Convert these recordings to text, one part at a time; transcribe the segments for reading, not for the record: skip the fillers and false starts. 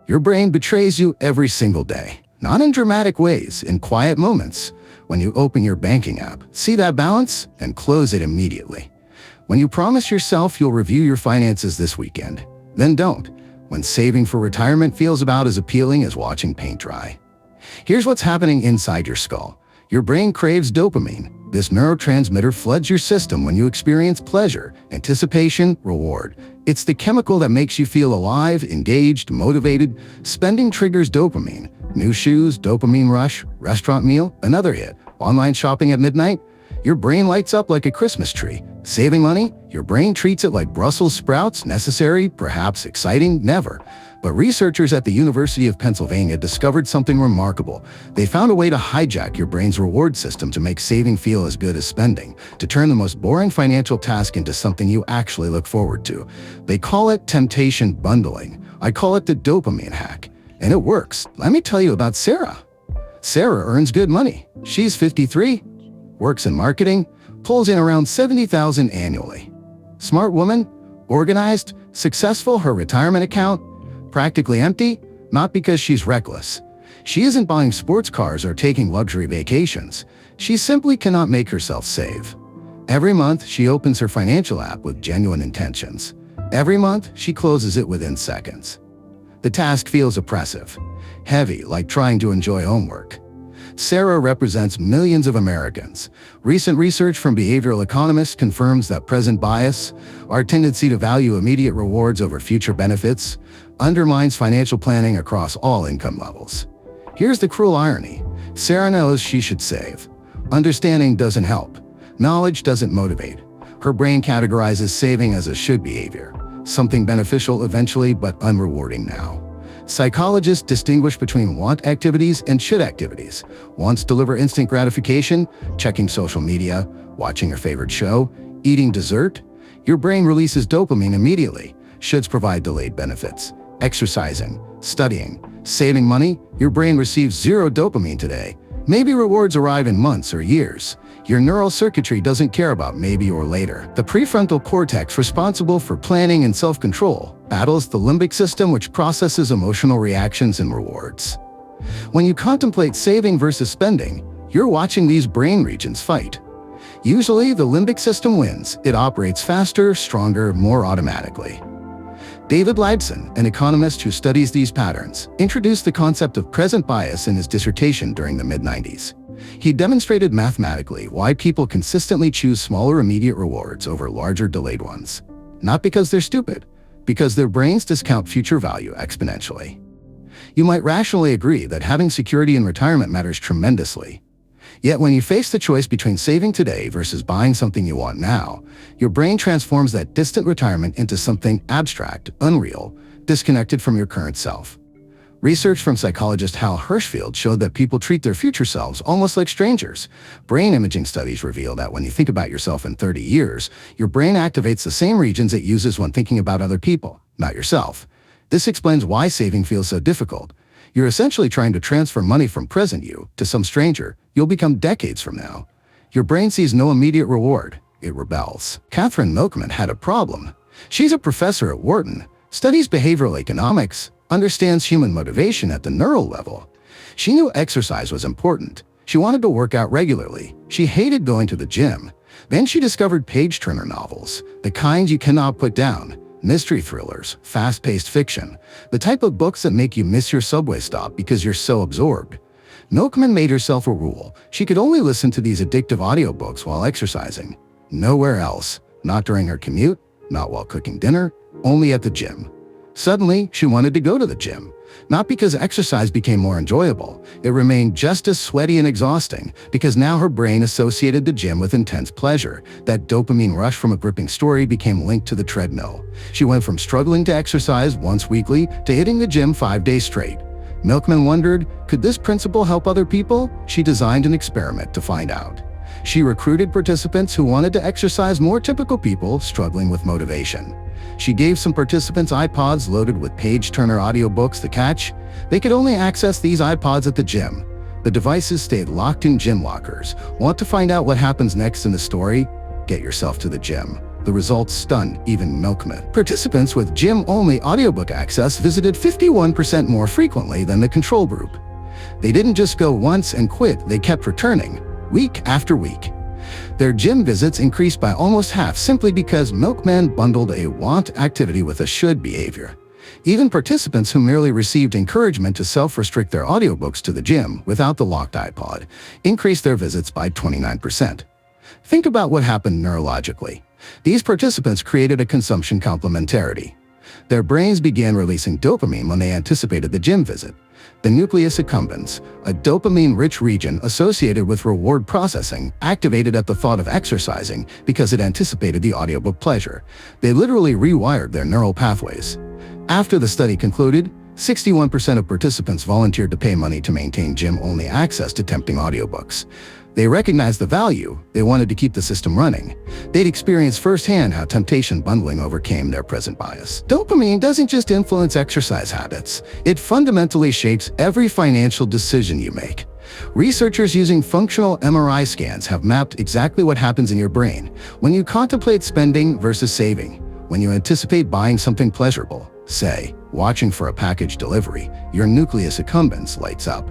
Your brain betrays you every single day. Not in dramatic ways, in quiet moments. When you open your banking app, see that balance, and close it immediately. When you promise yourself you'll review your finances this weekend, then don't. When saving for retirement feels about as appealing as watching paint dry. Here's what's happening inside your skull. Your brain craves dopamine. This neurotransmitter floods your system when you experience pleasure, anticipation, reward. It's the chemical that makes you feel alive, engaged, motivated. Spending triggers dopamine. New shoes, dopamine rush, restaurant meal, another hit. Online shopping at midnight? Your brain lights up like a Christmas tree. Saving money? Your brain treats it like Brussels sprouts, necessary, perhaps exciting, never. But researchers at the University of Pennsylvania discovered something remarkable. They found a way to hijack your brain's reward system to make saving feel as good as spending, to turn the most boring financial task into something you actually look forward to. They call it temptation bundling. I call it the dopamine hack. And it works. Let me tell you about Sarah. Sarah earns good money. She's 53, works in marketing, pulls in around $70,000 annually. Smart woman, organized, successful. Her retirement account, practically empty, not because she's reckless. She isn't buying sports cars or taking luxury vacations. She simply cannot make herself save. Every month, she opens her financial app with genuine intentions. Every month, she closes it within seconds. The task feels oppressive, heavy, like trying to enjoy homework. Sarah represents millions of Americans. Recent research from behavioral economists confirms that present bias, our tendency to value immediate rewards over future benefits, undermines financial planning across all income levels. Here's the cruel irony. Sarah knows she should save. Understanding doesn't help. Knowledge doesn't motivate. Her brain categorizes saving as a should behavior, something beneficial eventually but unrewarding now. Psychologists distinguish between want activities and should activities. Wants deliver instant gratification, checking social media, watching your favorite show, eating dessert. Your brain releases dopamine immediately. Shoulds provide delayed benefits. Exercising, studying, saving money. Your brain receives zero dopamine today. Maybe rewards arrive in months or years. Your neural circuitry doesn't care about maybe or later. The prefrontal cortex, responsible for planning and self-control, battles the limbic system, which processes emotional reactions and rewards. When you contemplate saving versus spending, you're watching these brain regions fight. Usually, the limbic system wins. It operates faster, stronger, more automatically. David Leibson, an economist who studies these patterns, introduced the concept of present bias in his dissertation during the mid-90s. He demonstrated mathematically why people consistently choose smaller immediate rewards over larger delayed ones. Not because they're stupid, because their brains discount future value exponentially. You might rationally agree that having security in retirement matters tremendously. Yet when you face the choice between saving today versus buying something you want now, your brain transforms that distant retirement into something abstract, unreal, disconnected from your current self. Research from psychologist Hal Hershfield showed that people treat their future selves almost like strangers. Brain imaging studies reveal that when you think about yourself in 30 years, your brain activates the same regions it uses when thinking about other people, not yourself. This explains why saving feels so difficult. You're essentially trying to transfer money from present you to some stranger you'll become decades from now. Your brain sees no immediate reward. It rebels. Catherine Milkman had a problem. She's a professor at Wharton, studies behavioral economics, understands human motivation at the neural level. She knew exercise was important. She wanted to work out regularly. She hated going to the gym. Then she discovered page-turner novels, the kind you cannot put down, mystery thrillers, fast-paced fiction, the type of books that make you miss your subway stop because you're so absorbed. Milkman made herself a rule. She could only listen to these addictive audiobooks while exercising. Nowhere else. Not during her commute, not while cooking dinner, only at the gym. Suddenly, she wanted to go to the gym. Not because exercise became more enjoyable. It remained just as sweaty and exhausting because now her brain associated the gym with intense pleasure. That dopamine rush from a gripping story became linked to the treadmill. She went from struggling to exercise once weekly to hitting the gym 5 days straight. Milkman wondered, could this principle help other people? She designed an experiment to find out. She recruited participants who wanted to exercise more, typical people struggling with motivation. She gave some participants iPods loaded with page-turner audiobooks. The catch? They could only access these iPods at the gym. The devices stayed locked in gym lockers. Want to find out what happens next in the story? Get yourself to the gym. The results stunned even Milkman. Participants with gym-only audiobook access visited 51% more frequently than the control group. They didn't just go once and quit, they kept returning, week after week. Their gym visits increased by almost half simply because Milkman bundled a want activity with a should behavior. Even participants who merely received encouragement to self-restrict their audiobooks to the gym without the locked iPod increased their visits by 29%. Think about what happened neurologically. These participants created a consumption complementarity. Their brains began releasing dopamine when they anticipated the gym visit. The nucleus accumbens, a dopamine-rich region associated with reward processing, activated at the thought of exercising because it anticipated the audiobook pleasure. They literally rewired their neural pathways. After the study concluded, 61% of participants volunteered to pay money to maintain gym-only access to tempting audiobooks. They recognized the value, they wanted to keep the system running. They'd experienced firsthand how temptation bundling overcame their present bias. Dopamine doesn't just influence exercise habits, it fundamentally shapes every financial decision you make. Researchers using functional MRI scans have mapped exactly what happens in your brain when you contemplate spending versus saving, when you anticipate buying something pleasurable, say, watching for a package delivery, your nucleus accumbens lights up.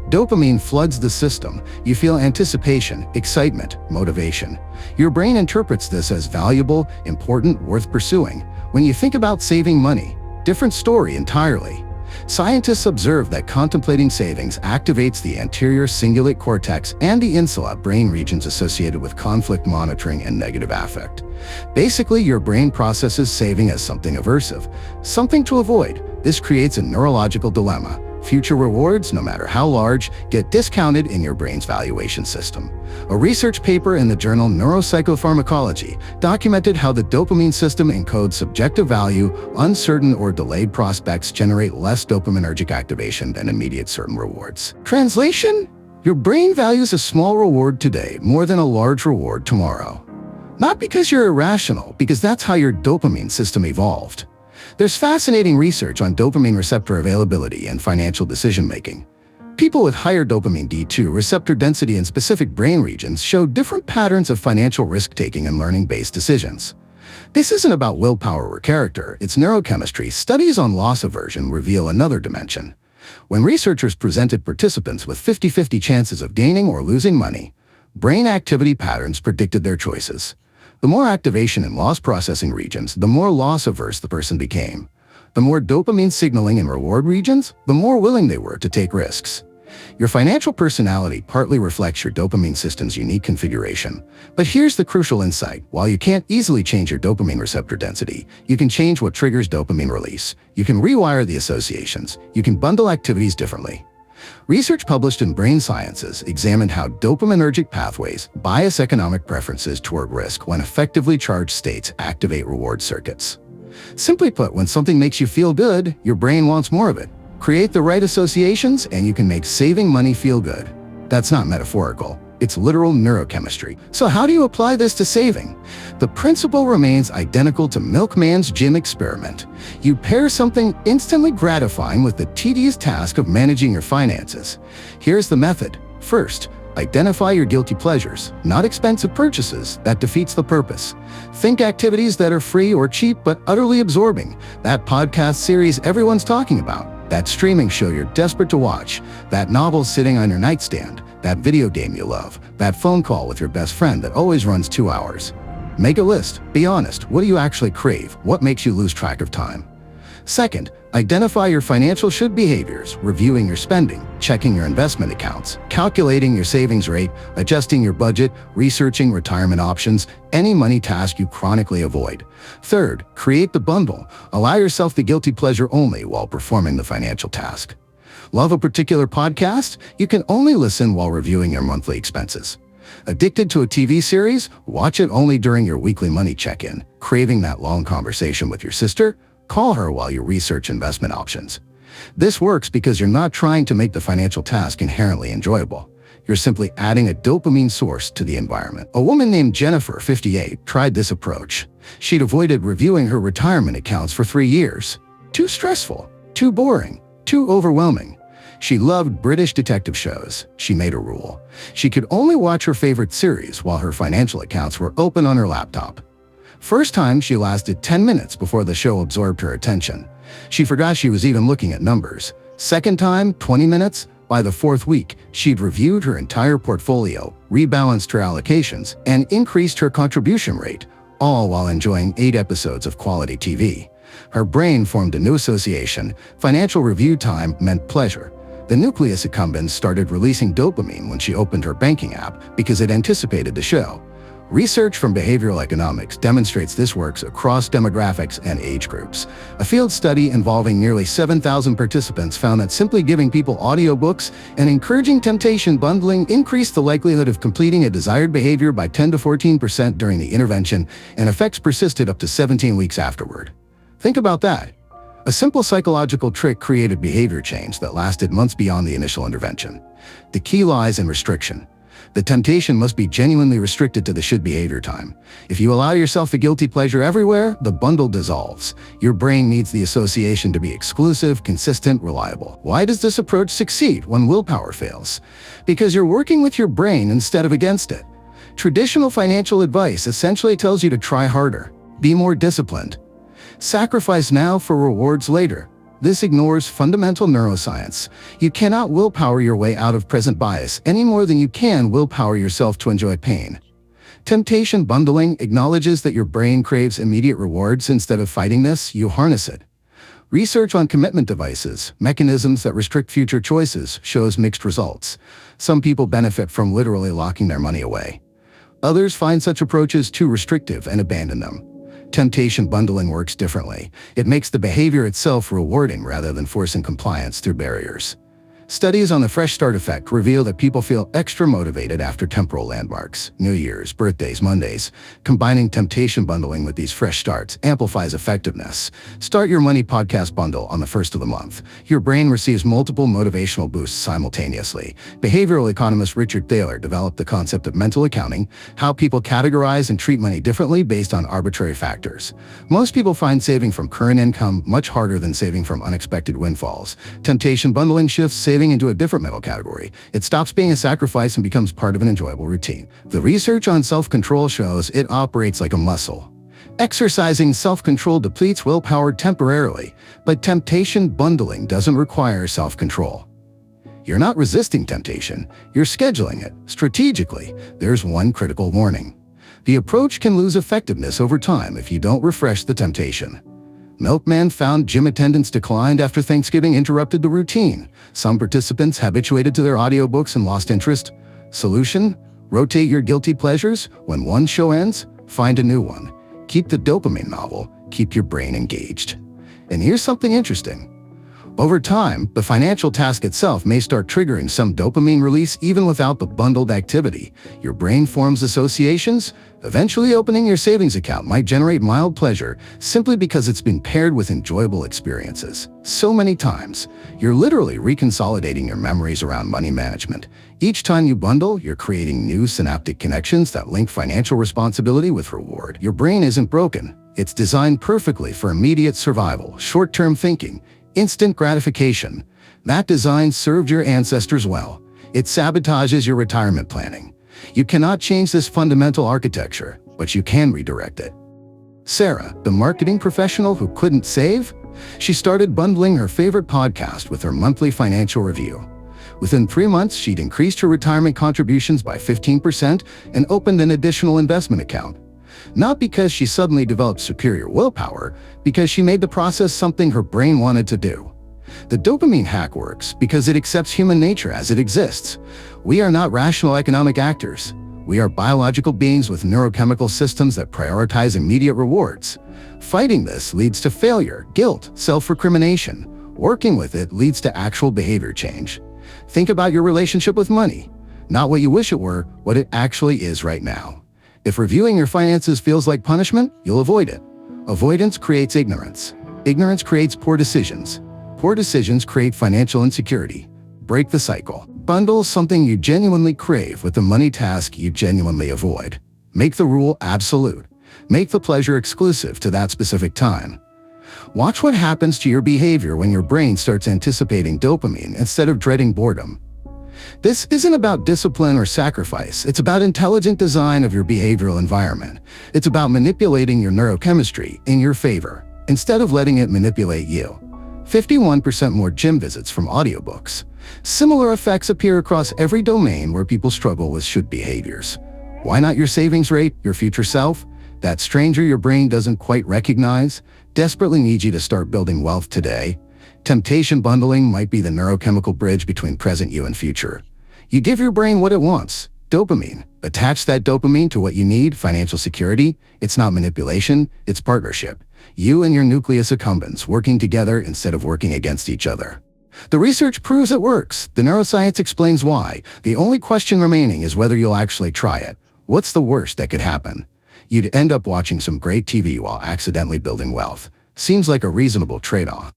Dopamine floods the system. You feel anticipation, excitement, motivation. Your brain interprets this as valuable, important, worth pursuing. When you think about saving money, different story entirely. Scientists observe that contemplating savings activates the anterior cingulate cortex and the insula brain regions associated with conflict monitoring and negative affect. Basically, your brain processes saving as something aversive, something to avoid. This creates a neurological dilemma. Future rewards, no matter how large, get discounted in your brain's valuation system. A research paper in the journal Neuropsychopharmacology documented how the dopamine system encodes subjective value. Uncertain or delayed prospects generate less dopaminergic activation than immediate certain rewards. Translation? Your brain values a small reward today more than a large reward tomorrow. Not because you're irrational, because that's how your dopamine system evolved. There's fascinating research on dopamine receptor availability and financial decision-making. People with higher dopamine D2 receptor density in specific brain regions show different patterns of financial risk-taking and learning-based decisions. This isn't about willpower or character, it's neurochemistry. Studies on loss aversion reveal another dimension. When researchers presented participants with 50-50 chances of gaining or losing money, brain activity patterns predicted their choices. The more activation in loss processing regions, the more loss-averse the person became. The more dopamine signaling in reward regions, the more willing they were to take risks. Your financial personality partly reflects your dopamine system's unique configuration. But here's the crucial insight. While you can't easily change your dopamine receptor density, you can change what triggers dopamine release. You can rewire the associations. You can bundle activities differently. Research published in Brain Sciences examined how dopaminergic pathways bias economic preferences toward risk when effectively charged states activate reward circuits. Simply put, when something makes you feel good, your brain wants more of it. Create the right associations and you can make saving money feel good. That's not metaphorical. It's literal neurochemistry. So how do you apply this to saving? The principle remains identical to Milkman's gym experiment. You pair something instantly gratifying with the tedious task of managing your finances. Here's the method. First, identify your guilty pleasures, not expensive purchases. That defeats the purpose. Think activities that are free or cheap but utterly absorbing. That podcast series everyone's talking about. That streaming show you're desperate to watch. That novel sitting on your nightstand. That video game you love, that phone call with your best friend that always runs 2 hours. Make a list. Be honest. What do you actually crave? What makes you lose track of time? Second, identify your financial should behaviors, reviewing your spending, checking your investment accounts, calculating your savings rate, adjusting your budget, researching retirement options, any money task you chronically avoid. Third, create the bundle. Allow yourself the guilty pleasure only while performing the financial task. Love a particular podcast? You can only listen while reviewing your monthly expenses. Addicted to a TV series? Watch it only during your weekly money check-in. Craving that long conversation with your sister? Call her while you research investment options. This works because you're not trying to make the financial task inherently enjoyable. You're simply adding a dopamine source to the environment. A woman named Jennifer, 58, tried this approach. She'd avoided reviewing her retirement accounts for 3 years. Too stressful, too boring, too overwhelming. She loved British detective shows. She made a rule. She could only watch her favorite series while her financial accounts were open on her laptop. First time, she lasted 10 minutes before the show absorbed her attention. She forgot she was even looking at numbers. Second time, 20 minutes. By the fourth week, she'd reviewed her entire portfolio, rebalanced her allocations, and increased her contribution rate, all while enjoying 8 episodes of quality TV. Her brain formed a new association. Financial review time meant pleasure. The nucleus accumbens started releasing dopamine when she opened her banking app because it anticipated the show. Research from behavioral economics demonstrates this works across demographics and age groups. A field study involving nearly 7,000 participants found that simply giving people audiobooks and encouraging temptation bundling increased the likelihood of completing a desired behavior by 10 to 14% during the intervention, and effects persisted up to 17 weeks afterward. Think about that. A simple psychological trick created behavior change that lasted months beyond the initial intervention. The key lies in restriction. The temptation must be genuinely restricted to the should behavior time. If you allow yourself a guilty pleasure everywhere, the bundle dissolves. Your brain needs the association to be exclusive, consistent, reliable. Why does this approach succeed when willpower fails? Because you're working with your brain instead of against it. Traditional financial advice essentially tells you to try harder, be more disciplined, sacrifice now for rewards later. This ignores fundamental neuroscience. You cannot willpower your way out of present bias any more than you can willpower yourself to enjoy pain. Temptation bundling acknowledges that your brain craves immediate rewards. Instead of fighting this, you harness it. Research on commitment devices, mechanisms that restrict future choices, shows mixed results. Some people benefit from literally locking their money away. Others find such approaches too restrictive and abandon them. Temptation bundling works differently. It makes the behavior itself rewarding rather than forcing compliance through barriers. Studies on the fresh start effect reveal that people feel extra motivated after temporal landmarks, New Year's, birthdays, Mondays. Combining temptation bundling with these fresh starts amplifies effectiveness. Start your money podcast bundle on the first of the month. Your brain receives multiple motivational boosts simultaneously. Behavioral economist Richard Thaler developed the concept of mental accounting, how people categorize and treat money differently based on arbitrary factors. Most people find saving from current income much harder than saving from unexpected windfalls. Temptation bundling shifts saving into a different mental category. It stops being a sacrifice and becomes part of an enjoyable routine. The research on self-control shows it operates like a muscle. Exercising self-control depletes willpower temporarily, but temptation bundling doesn't require self-control. You're not resisting temptation, you're scheduling it. Strategically, there's one critical warning. The approach can lose effectiveness over time if you don't refresh the temptation. Milkman found gym attendance declined after Thanksgiving interrupted the routine. Some participants habituated to their audiobooks and lost interest. Solution? Rotate your guilty pleasures. When one show ends, find a new one. Keep the dopamine novel. Keep your brain engaged. And here's something interesting. Over time, the financial task itself may start triggering some dopamine release even without the bundled activity. Your brain forms associations. Eventually, opening your savings account might generate mild pleasure simply because it's been paired with enjoyable experiences. So many times, you're literally reconsolidating your memories around money management. Each time you bundle, you're creating new synaptic connections that link financial responsibility with reward. Your brain isn't broken. It's designed perfectly for immediate survival, short-term thinking, instant gratification. That design served your ancestors well. It sabotages your retirement planning. You cannot change this fundamental architecture, but you can redirect it. Sarah, the marketing professional who couldn't save, she started bundling her favorite podcast with her monthly financial review. Within 3 months, she'd increased her retirement contributions by 15% and opened an additional investment account. Not because she suddenly developed superior willpower, because she made the process something her brain wanted to do. The dopamine hack works because it accepts human nature as it exists. We are not rational economic actors. We are biological beings with neurochemical systems that prioritize immediate rewards. Fighting this leads to failure, guilt, self-recrimination. Working with it leads to actual behavior change. Think about your relationship with money. Not what you wish it were, what it actually is right now. If reviewing your finances feels like punishment, you'll avoid it. Avoidance creates ignorance. Ignorance creates poor decisions. Poor decisions create financial insecurity. Break the cycle. Bundle something you genuinely crave with the money task you genuinely avoid. Make the rule absolute. Make the pleasure exclusive to that specific time. Watch what happens to your behavior when your brain starts anticipating dopamine instead of dreading boredom. This isn't about discipline or sacrifice. It's about intelligent design of your behavioral environment. It's about manipulating your neurochemistry in your favor, instead of letting it manipulate you. 51% more gym visits from audiobooks. Similar effects appear across every domain where people struggle with should behaviors. Why not your savings rate, your future self? That stranger your brain doesn't quite recognize, desperately needs you to start building wealth today. Temptation bundling might be the neurochemical bridge between present you and future. You give your brain what it wants, dopamine. Attach that dopamine to what you need, financial security. It's not manipulation, it's partnership. You and your nucleus accumbens working together instead of working against each other. The research proves it works. The neuroscience explains why. The only question remaining is whether you'll actually try it. What's the worst that could happen? You'd end up watching some great TV while accidentally building wealth. Seems like a reasonable trade-off.